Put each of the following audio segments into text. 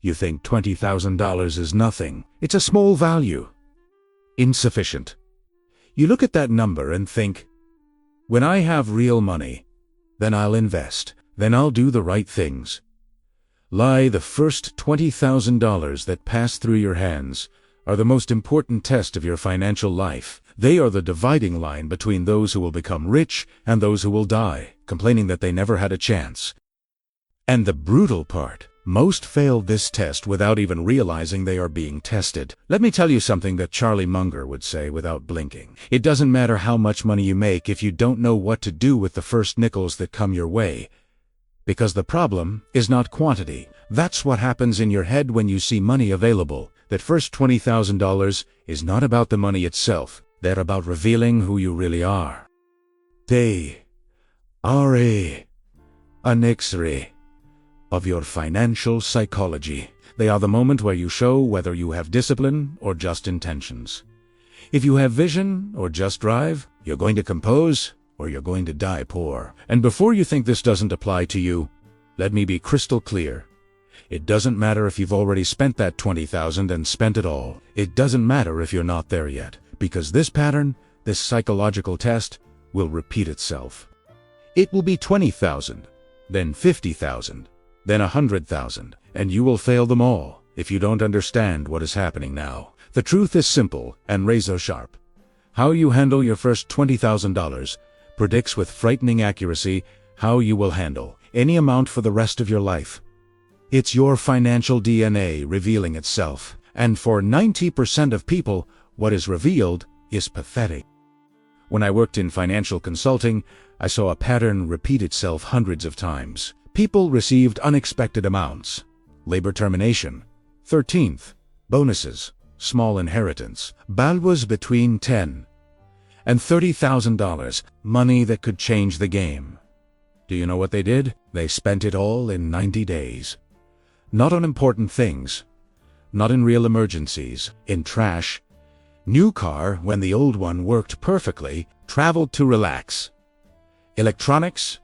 You think $20,000 is nothing. It's a small value. Insufficient. You look at that number and think, when I have real money, then I'll invest, then I'll do the right things. Lie, the first $20,000 that pass through your hands are the most important test of your financial life. They are the dividing line between those who will become rich and those who will die, complaining that they never had a chance. And the brutal part, most fail this test without even realizing they are being tested. Let me tell you something that Charlie Munger would say without blinking. It doesn't matter how much money you make if you don't know what to do with the first nickels that come your way. Because the problem is not quantity. That's what happens in your head when you see money available. That first $20,000 is not about the money itself. They're about revealing who you really are. They are an elixir of your financial psychology. They are the moment where you show whether you have discipline or just intentions. If you have vision or just drive, you're going to compose or you're going to die poor. And before you think this doesn't apply to you, let me be crystal clear. It doesn't matter if you've already spent that $20,000 and spent it all. It doesn't matter if you're not there yet, because this pattern, this psychological test, will repeat itself. It will be $20,000, then $50,000, then $100,000, and you will fail them all if you don't understand what is happening now. The truth is simple and razor sharp. How you handle your first $20,000 predicts with frightening accuracy how you will handle any amount for the rest of your life. It's your financial DNA revealing itself, and for 90% of people, what is revealed is pathetic. When I worked in financial consulting, I saw a pattern repeat itself hundreds of times. People received unexpected amounts. Labor termination, 13th, bonuses, small inheritance, balwas between $10,000 and $30,000, money that could change the game. Do you know what they did? They spent it all in 90 days. Not on important things, not in real emergencies, in trash. New car when the old one worked perfectly, traveled to relax. Electronics,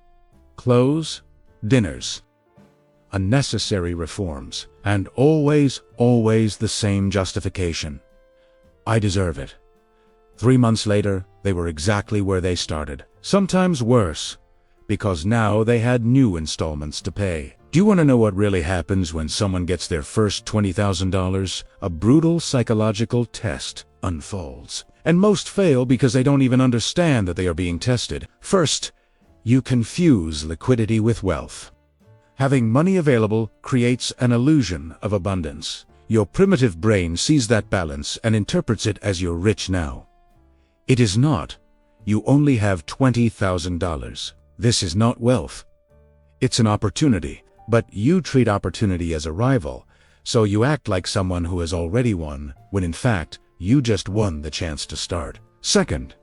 clothes, dinners. Unnecessary reforms, and always the same justification. I deserve it. 3 months later, they were exactly where they started, sometimes worse, because now they had new installments to pay. Do you want to know what really happens when someone gets their first $20,000? A brutal psychological test unfolds. And most fail because they don't even understand that they are being tested. First, you confuse liquidity with wealth. Having money available creates an illusion of abundance. Your primitive brain sees that balance and interprets it as you're rich now. It is not. You only have $20,000. This is not wealth. It's an opportunity. But you treat opportunity as a rival, so you act like someone who has already won, when in fact, you just won the chance to start. Second,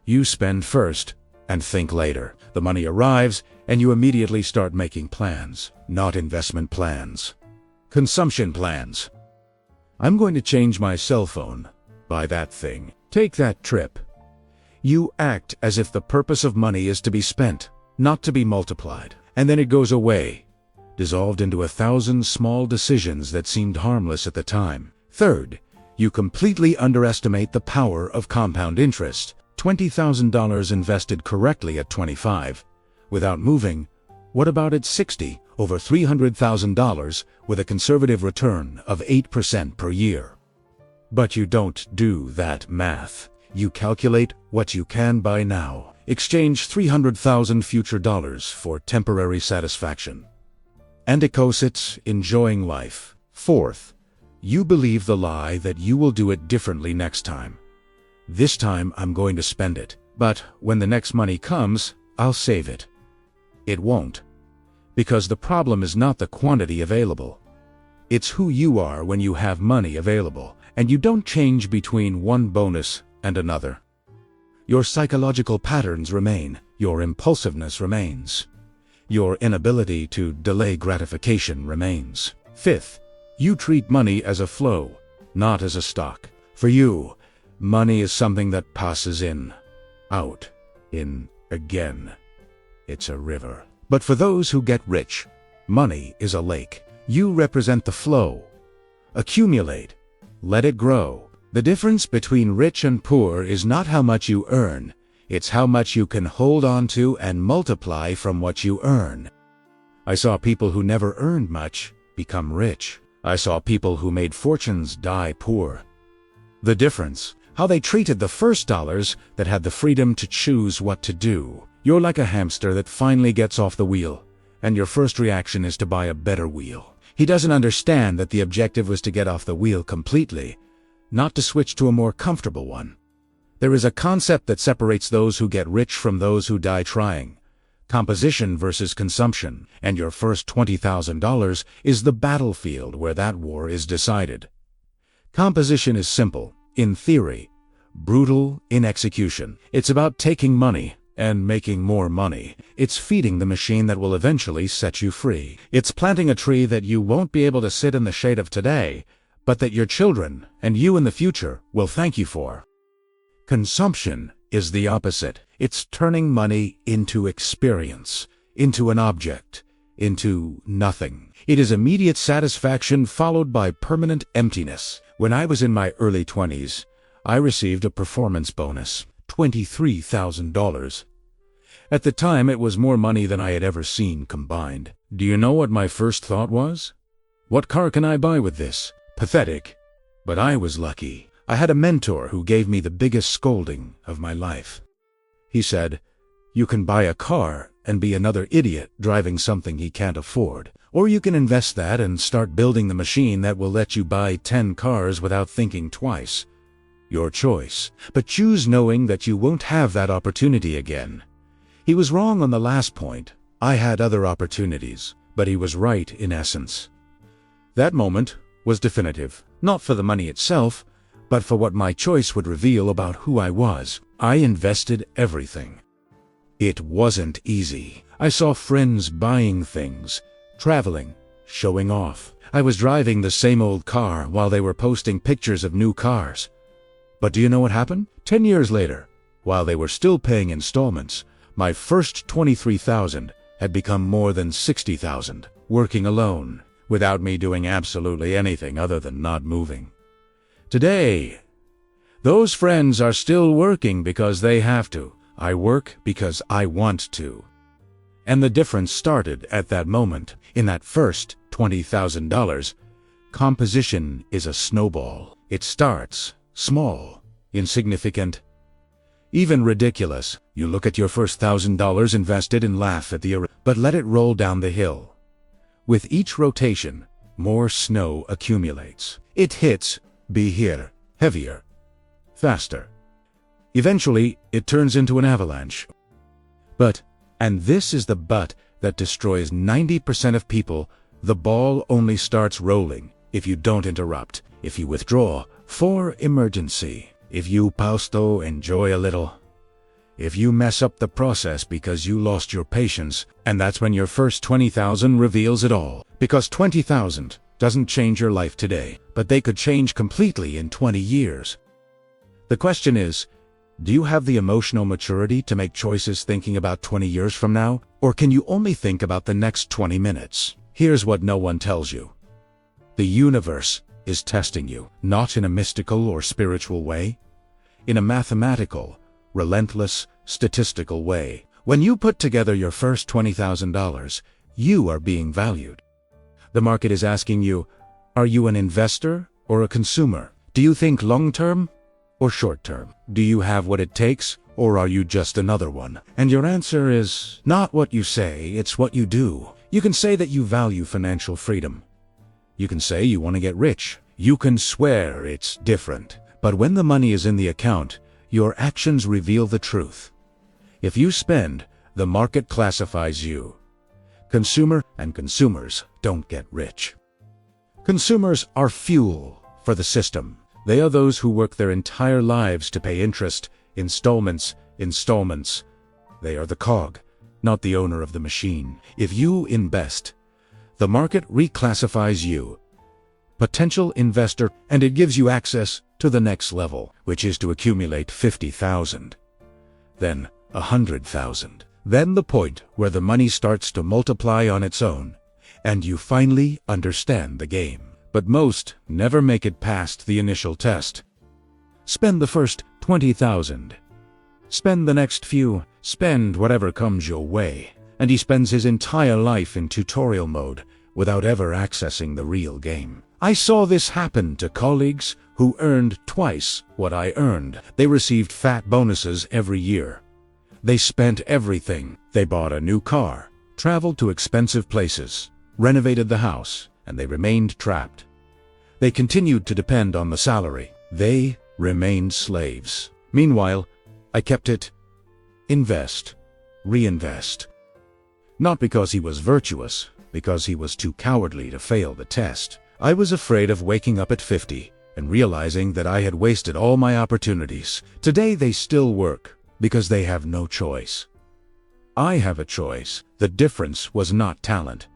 you spend first and think later. The money arrives and you immediately start making plans, not investment plans. Consumption plans. I'm going to change my cell phone. Buy that thing. Take that trip. You act as if the purpose of money is to be spent, not to be multiplied. And then it goes away, dissolved into 1,000 small decisions that seemed harmless at the time. Third, you completely underestimate the power of compound interest. $20,000 invested correctly at 25, without moving. What about at 60, over $300,000 with a conservative return of 8% per year? But you don't do that math. You calculate what you can buy now. Exchange 300,000 future dollars for temporary satisfaction. And sits enjoying life. Fourth, you believe the lie that you will do it differently next time. This time I'm going to spend it, but when the next money comes, I'll save it. It won't. Because the problem is not the quantity available. It's who you are when you have money available, and you don't change between one bonus and another. Your psychological patterns remain, your impulsiveness remains. Your inability to delay gratification remains. Fifth, you treat money as a flow, not as a stock. For you, money is something that passes in, out, in, again. It's a river. But for those who get rich, money is a lake. You represent the flow. Accumulate. Let it grow. The difference between rich and poor is not how much you earn, it's how much you can hold on to and multiply from what you earn. I saw people who never earned much become rich. I saw people who made fortunes die poor. The difference, how they treated the first dollars that had the freedom to choose what to do. You're like a hamster that finally gets off the wheel, and your first reaction is to buy a better wheel. He doesn't understand that the objective was to get off the wheel completely, not to switch to a more comfortable one. There is a concept that separates those who get rich from those who die trying. Composition versus consumption, and your first $20,000 is the battlefield where that war is decided. Composition is simple, in theory, brutal in execution. It's about taking money and making more money. It's feeding the machine that will eventually set you free. It's planting a tree that you won't be able to sit in the shade of today, but that your children and you in the future will thank you for. Consumption is the opposite. It's turning money into experience, into an object, into nothing. It is immediate satisfaction followed by permanent emptiness. When I was in my early 20s, I received a performance bonus, $23,000. At the time, it was more money than I had ever seen combined. Do you know what my first thought was? What car can I buy with this? Pathetic, but I was lucky. I had a mentor who gave me the biggest scolding of my life. He said, "You can buy a car and be another idiot driving something he can't afford. Or you can invest that and start building the machine that will let you buy 10 cars without thinking twice. Your choice, but choose knowing that you won't have that opportunity again." He was wrong on the last point. I had other opportunities, but he was right in essence. That moment was definitive, not for the money itself, but for what my choice would reveal about who I was. I invested everything. It wasn't easy. I saw friends buying things, traveling, showing off. I was driving the same old car while they were posting pictures of new cars. But do you know what happened? 10 years later, while they were still paying installments, my first $23,000 had become more than $60,000, working alone, without me doing absolutely anything other than not moving. Today, those friends are still working because they have to. I work because I want to. And the difference started at that moment. In that first $20,000, composition is a snowball. It starts small, insignificant, even ridiculous. You look at your first $1,000 invested and laugh at but let it roll down the hill. With each rotation, more snow accumulates. It hits, be here, heavier, faster. Eventually, it turns into an avalanche. But, and this is the but that destroys 90% of people, the ball only starts rolling if you don't interrupt, if you withdraw for emergency, if you pausto enjoy a little, if you mess up the process because you lost your patience, and that's when your first $20,000 reveals it all. Because $20,000 doesn't change your life today, but they could change completely in 20 years. The question is, do you have the emotional maturity to make choices thinking about 20 years from now, or can you only think about the next 20 minutes? Here's what no one tells you. The universe is testing you, not in a mystical or spiritual way, in a mathematical, relentless, statistical way. When you put together your first $20,000, you are being valued. The market is asking you, are you an investor or a consumer? Do you think long-term or short-term? Do you have what it takes, or are you just another one? And your answer is not what you say, it's what you do. You can say that you value financial freedom. You can say you want to get rich. You can swear it's different. But when the money is in the account, your actions reveal the truth. If you spend, the market classifies you. Consumer and consumers don't get rich. Consumers are fuel for the system. They are those who work their entire lives to pay interest, installments. They are the cog, not the owner of the machine. If you invest, the market reclassifies you, potential investor, and it gives you access to the next level, which is to accumulate 50,000, then 100,000. Then the point where the money starts to multiply on its own, and you finally understand the game. But most never make it past the initial test. Spend the first 20,000. Spend the next few. Spend whatever comes your way. And he spends his entire life in tutorial mode without ever accessing the real game. I saw this happen to colleagues who earned twice what I earned. They received fat bonuses every year. They spent everything. They bought a new car, traveled to expensive places, renovated the house, and they remained trapped. They continued to depend on the salary. They remained slaves. Meanwhile, I kept it. Invest. Reinvest. Not because he was virtuous, because he was too cowardly to fail the test. I was afraid of waking up at 50 and realizing that I had wasted all my opportunities. Today they still work because they have no choice. I have a choice. The difference was not talent.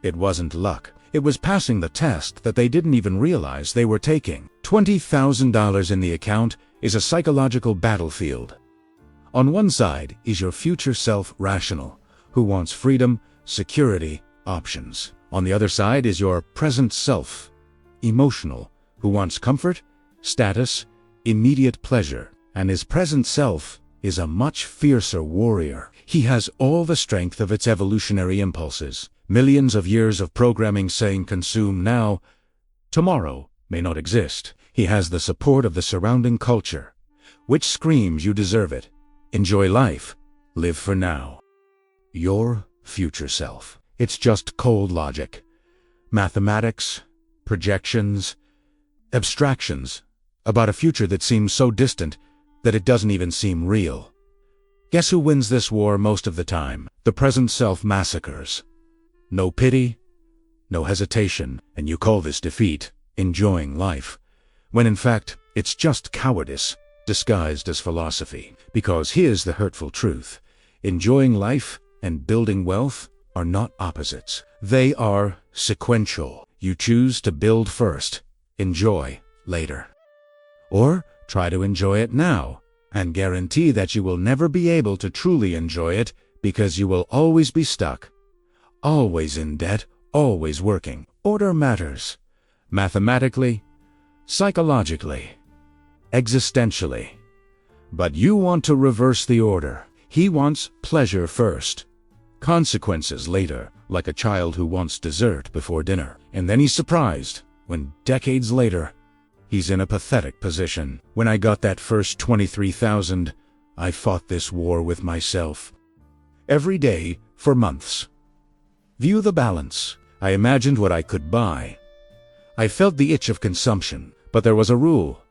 It wasn't luck. It was passing the test that they didn't even realize they were taking. $20,000 in the account is a psychological battlefield. On one side is your future self, rational, who wants freedom, security, options. On the other side is your present self, emotional, who wants comfort, status, immediate pleasure. And his present self is a much fiercer warrior. He has all the strength of its evolutionary impulses. Millions of years of programming saying consume now, tomorrow may not exist. He has the support of the surrounding culture, which screams you deserve it. Enjoy life. Live for now. Your future self. It's just cold logic. Mathematics, projections, abstractions about a future that seems so distant that it doesn't even seem real. Guess who wins this war most of the time? The present self massacres. No pity, no hesitation, and you call this defeat, enjoying life, when in fact it's just cowardice disguised as philosophy. Because here's the hurtful truth. Enjoying life and building wealth are not opposites. They are sequential. You choose to build first, enjoy later. Or try to enjoy it now, and guarantee that you will never be able to truly enjoy it because you will always be stuck. Always in debt, always working. Order matters. Mathematically, psychologically, existentially. But you want to reverse the order. He wants pleasure first, consequences later, like a child who wants dessert before dinner. And then he's surprised when decades later, he's in a pathetic position. When I got that first 23,000, I fought this war with myself. Every day for months. View the balance. I imagined what I could buy. I felt the itch of consumption, but there was a rule.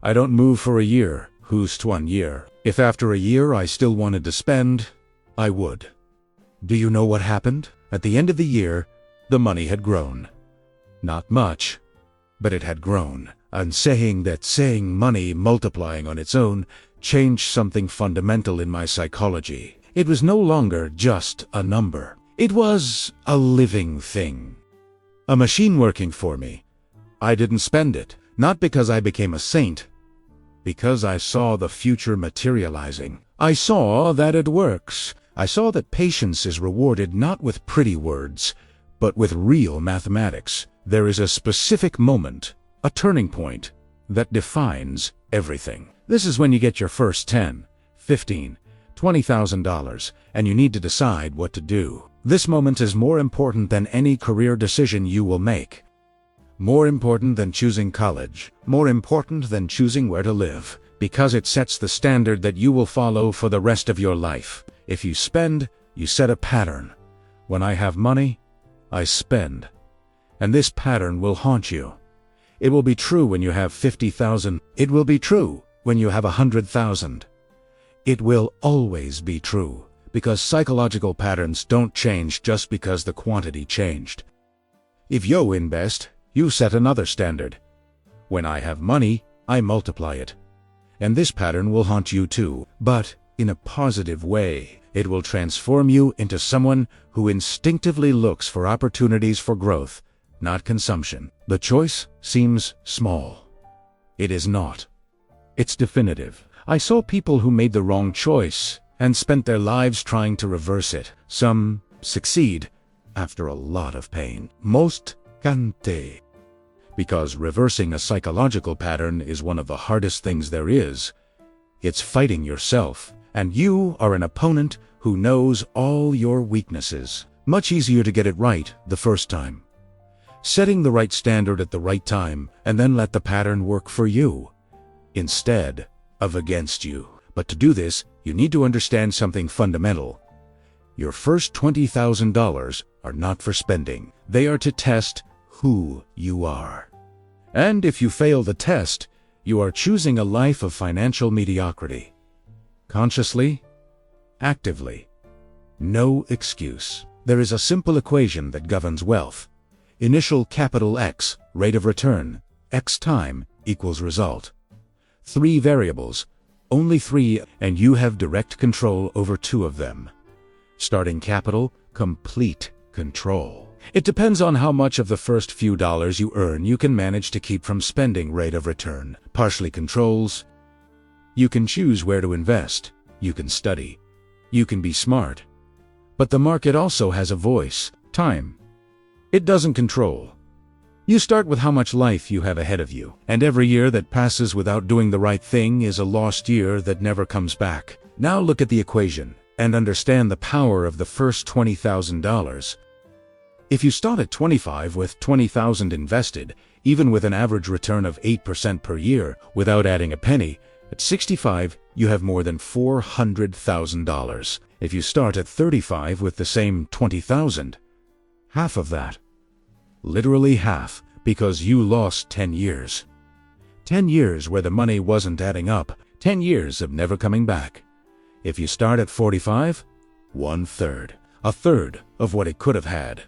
I don't move for a year. Who's 1 year? If after a year I still wanted to spend, I would. Do you know what happened? At the end of the year, the money had grown. Not much, but it had grown. And saying money multiplying on its own changed something fundamental in my psychology. It was no longer just a number. It was a living thing. A machine working for me. I didn't spend it, not because I became a saint, because I saw the future materializing. I saw that it works. I saw that patience is rewarded not with pretty words, but with real mathematics. There is a specific moment, a turning point, that defines everything. This is when you get your first $10, $15, $20,000, and you need to decide what to do. This moment is more important than any career decision you will make. More important than choosing college. More important than choosing where to live. Because it sets the standard that you will follow for the rest of your life. If you spend, you set a pattern. When I have money, I spend. And this pattern will haunt you. It will be true when you have 50,000. It will be true when you have 100,000. It will always be true. Because psychological patterns don't change just because the quantity changed. If you invest, you set another standard. When I have money, I multiply it. And this pattern will haunt you too, but in a positive way. It will transform you into someone who instinctively looks for opportunities for growth, not consumption. The choice seems small. It is not. It's definitive. I saw people who made the wrong choice and spent their lives trying to reverse it. Some succeed, after a lot of pain. Most cante. Because reversing a psychological pattern is one of the hardest things there is. It's fighting yourself, and you are an opponent who knows all your weaknesses. Much easier to get it right the first time. Setting the right standard at the right time, and then let the pattern work for you, instead of against you. But to do this, you need to understand something fundamental. Your first $20,000 are not for spending. They are to test who you are. And if you fail the test, you are choosing a life of financial mediocrity. Consciously, actively. No excuse. There is a simple equation that governs wealth. Initial capital X, rate of return, X time equals result. 3 variables, only 3, and you have direct control over 2 of them. Starting capital, complete control. It depends on how much of the first few dollars you earn you can manage to keep from spending. Rate of return partially controls. You can choose where to invest. You can study. You can be smart. But the market also has a voice, time. It doesn't control. You start with how much life you have ahead of you, and every year that passes without doing the right thing is a lost year that never comes back. Now look at the equation and understand the power of the first $20,000. If you start at 25 with $20,000 invested, even with an average return of 8% per year, without adding a penny, at 65 you have more than $400,000. If you start at 35 with the same 20,000, half of that. Literally half, because you lost 10 years. 10 years where the money wasn't adding up, 10 years of never coming back. If you start at 45, 1/3, a third of what it could have had.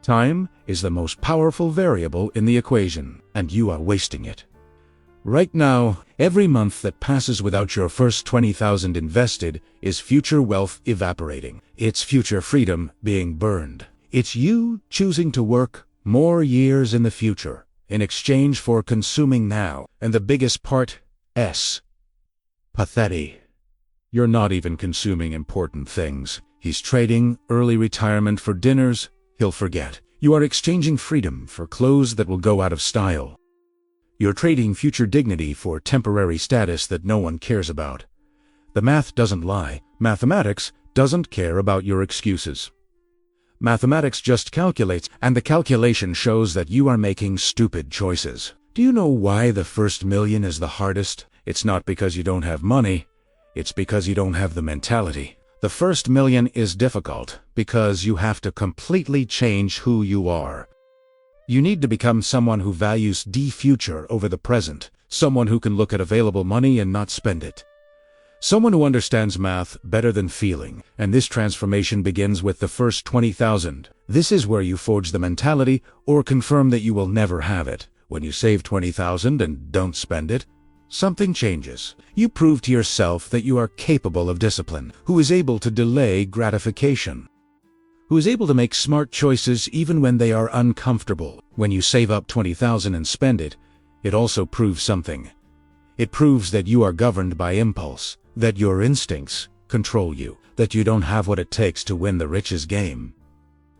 Time is the most powerful variable in the equation, and you are wasting it. Right now, every month that passes without your first $20,000 invested is future wealth evaporating. It's future freedom being burned. It's you choosing to work more years in the future in exchange for consuming now. And the biggest part, pathetic. You're not even consuming important things. He's trading early retirement for dinners he'll forget. You are exchanging freedom for clothes that will go out of style. You're trading future dignity for temporary status that no one cares about. The math doesn't lie. Mathematics doesn't care about your excuses. Mathematics just calculates, and the calculation shows that you are making stupid choices. Do you know why the first million is the hardest? It's not because you don't have money. It's because you don't have the mentality. The first million is difficult because you have to completely change who you are. You need to become someone who values the future over the present, someone who can look at available money and not spend it. Someone who understands math better than feeling, and this transformation begins with the first 20,000. This is where you forge the mentality or confirm that you will never have it. When you save 20,000 and don't spend it, something changes. You prove to yourself that you are capable of discipline, who is able to delay gratification, who is able to make smart choices even when they are uncomfortable. When you save up 20,000 and spend it, it also proves something. It proves that you are governed by impulse, that your instincts control you, that you don't have what it takes to win the riches game.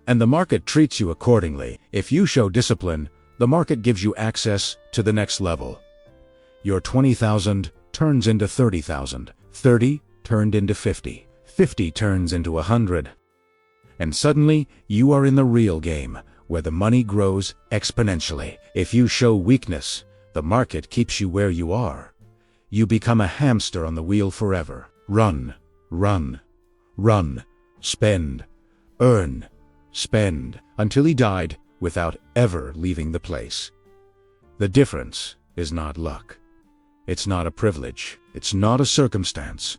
And the market treats you accordingly. If you show discipline, the market gives you access to the next level. Your 20,000 turns into 30,000, 30 turned into 50, 50 turns into 100. And suddenly, you are in the real game, where the money grows exponentially. If you show weakness, the market keeps you where you are. You become a hamster on the wheel forever. Run, run, run, spend, earn, spend, until he died without ever leaving the place. The difference is not luck. It's not a privilege. It's not a circumstance.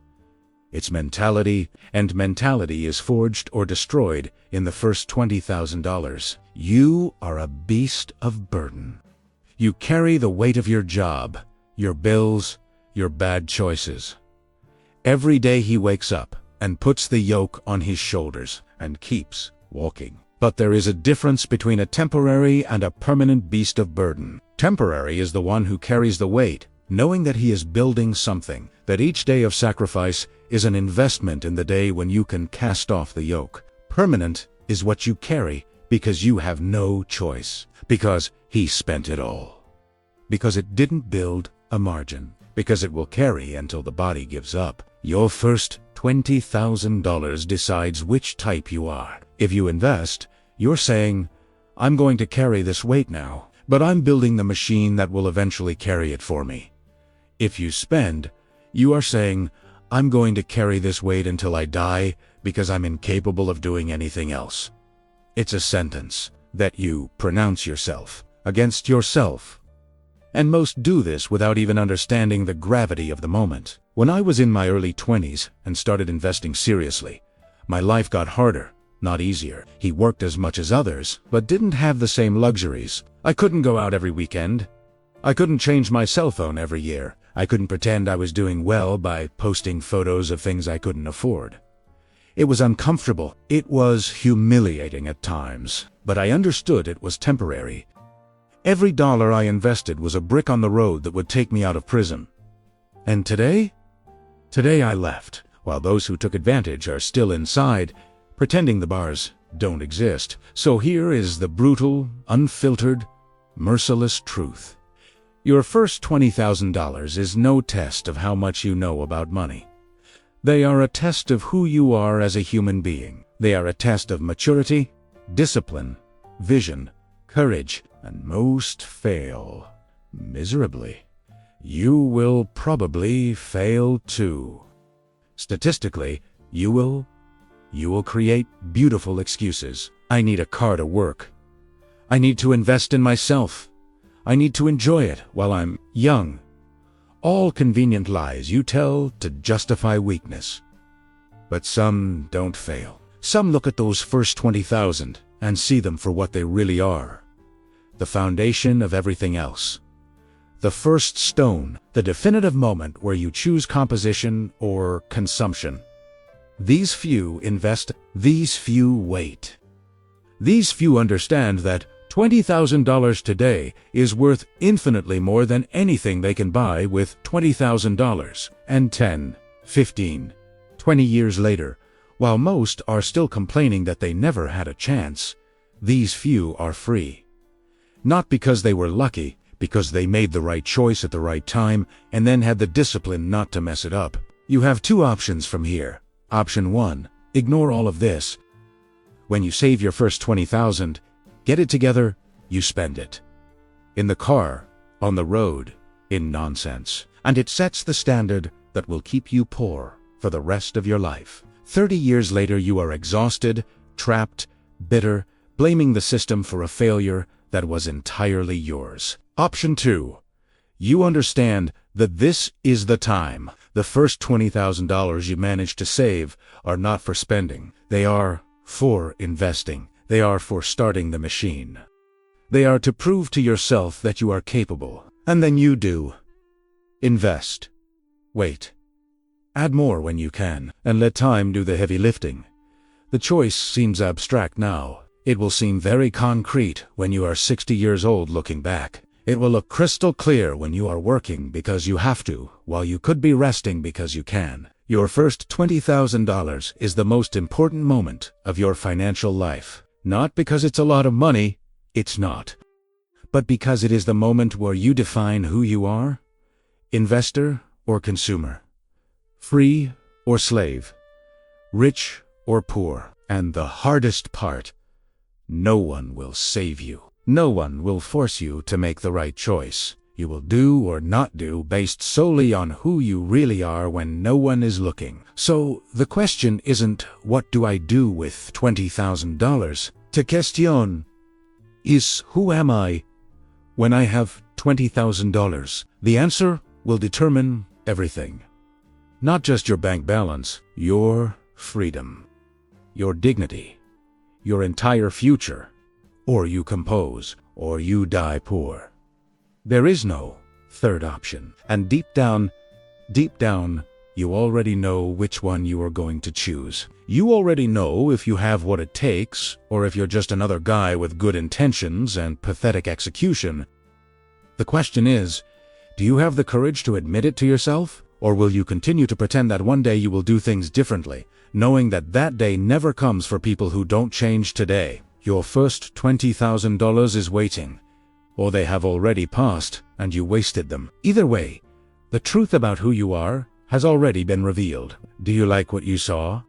It's mentality, and mentality is forged or destroyed in the first $20,000. You are a beast of burden. You carry the weight of your job, your bills, your bad choices. Every day he wakes up and puts the yoke on his shoulders and keeps walking. But there is a difference between a temporary and a permanent beast of burden. Temporary is the one who carries the weight, knowing that he is building something, that each day of sacrifice is an investment in the day when you can cast off the yoke. Permanent is what you carry because you have no choice, because he spent it all, because it didn't build a margin, because it will carry until the body gives up. Your first $20,000 decides which type you are. If you invest, you're saying, I'm going to carry this weight now, but I'm building the machine that will eventually carry it for me. If you spend, you are saying, I'm going to carry this weight until I die because I'm incapable of doing anything else. It's a sentence that you pronounce yourself against yourself. And most do this without even understanding the gravity of the moment. When I was in my early 20s and started investing seriously, my life got harder, not easier. He worked as much as others, but didn't have the same luxuries. I couldn't go out every weekend. I couldn't change my cell phone every year. I couldn't pretend I was doing well by posting photos of things I couldn't afford. It was uncomfortable. It was humiliating at times, but I understood it was temporary. Every dollar I invested was a brick on the road that would take me out of prison. And today? Today I left, while those who took advantage are still inside, pretending the bars don't exist. So here is the brutal, unfiltered, merciless truth. Your first $20,000 is no test of how much you know about money. They are a test of who you are as a human being. They are a test of maturity, discipline, vision, courage, and most fail miserably. You will probably fail too. Statistically, you will create beautiful excuses. I need a car to work. I need to invest in myself. I need to enjoy it while I'm young. All convenient lies you tell to justify weakness. But some don't fail. Some look at those first 20,000 and see them for what they really are. The foundation of everything else. The first stone, the definitive moment where you choose composition or consumption. These few invest, these few wait. These few understand that $20,000 today is worth infinitely more than anything they can buy with $20,000. And 10, 15, 20 years later, while most are still complaining that they never had a chance, these few are free. Not because they were lucky, because they made the right choice at the right time and then had the discipline not to mess it up. You have two options from here. Option 1, ignore all of this. When you save your first $20,000, get it together, you spend it. In the car, on the road, in nonsense. And it sets the standard that will keep you poor for the rest of your life. 30 years later, you are exhausted, trapped, bitter, blaming the system for a failure that was entirely yours. Option 2. You understand that this is the time. The first $20,000 you manage to save are not for spending. They are for investing. They are for starting the machine. They are to prove to yourself that you are capable. And then you do. Invest. Wait. Add more when you can, and let time do the heavy lifting. The choice seems abstract now. It will seem very concrete when you are 60 years old looking back. It will look crystal clear when you are working because you have to, while you could be resting because you can. Your first $20,000 is the most important moment of your financial life. Not because it's a lot of money, it's not. But because it is the moment where you define who you are, investor or consumer, free or slave, rich or poor. And the hardest part, no one will save you. No one will force you to make the right choice. You will do or not do based solely on who you really are when no one is looking. So the question isn't, what do I do with $20,000? The question is, who am I when I have $20,000? The answer will determine everything. Not just your bank balance, your freedom, your dignity, your entire future. Or you compose, or you die poor. There is no third option. And deep down, you already know which one you are going to choose. You already know if you have what it takes, or if you're just another guy with good intentions and pathetic execution. The question is, do you have the courage to admit it to yourself? Or will you continue to pretend that one day you will do things differently, knowing that that day never comes for people who don't change today. Your first $20,000 is waiting, or they have already passed and you wasted them. Either way, the truth about who you are has already been revealed. Do you like what you saw?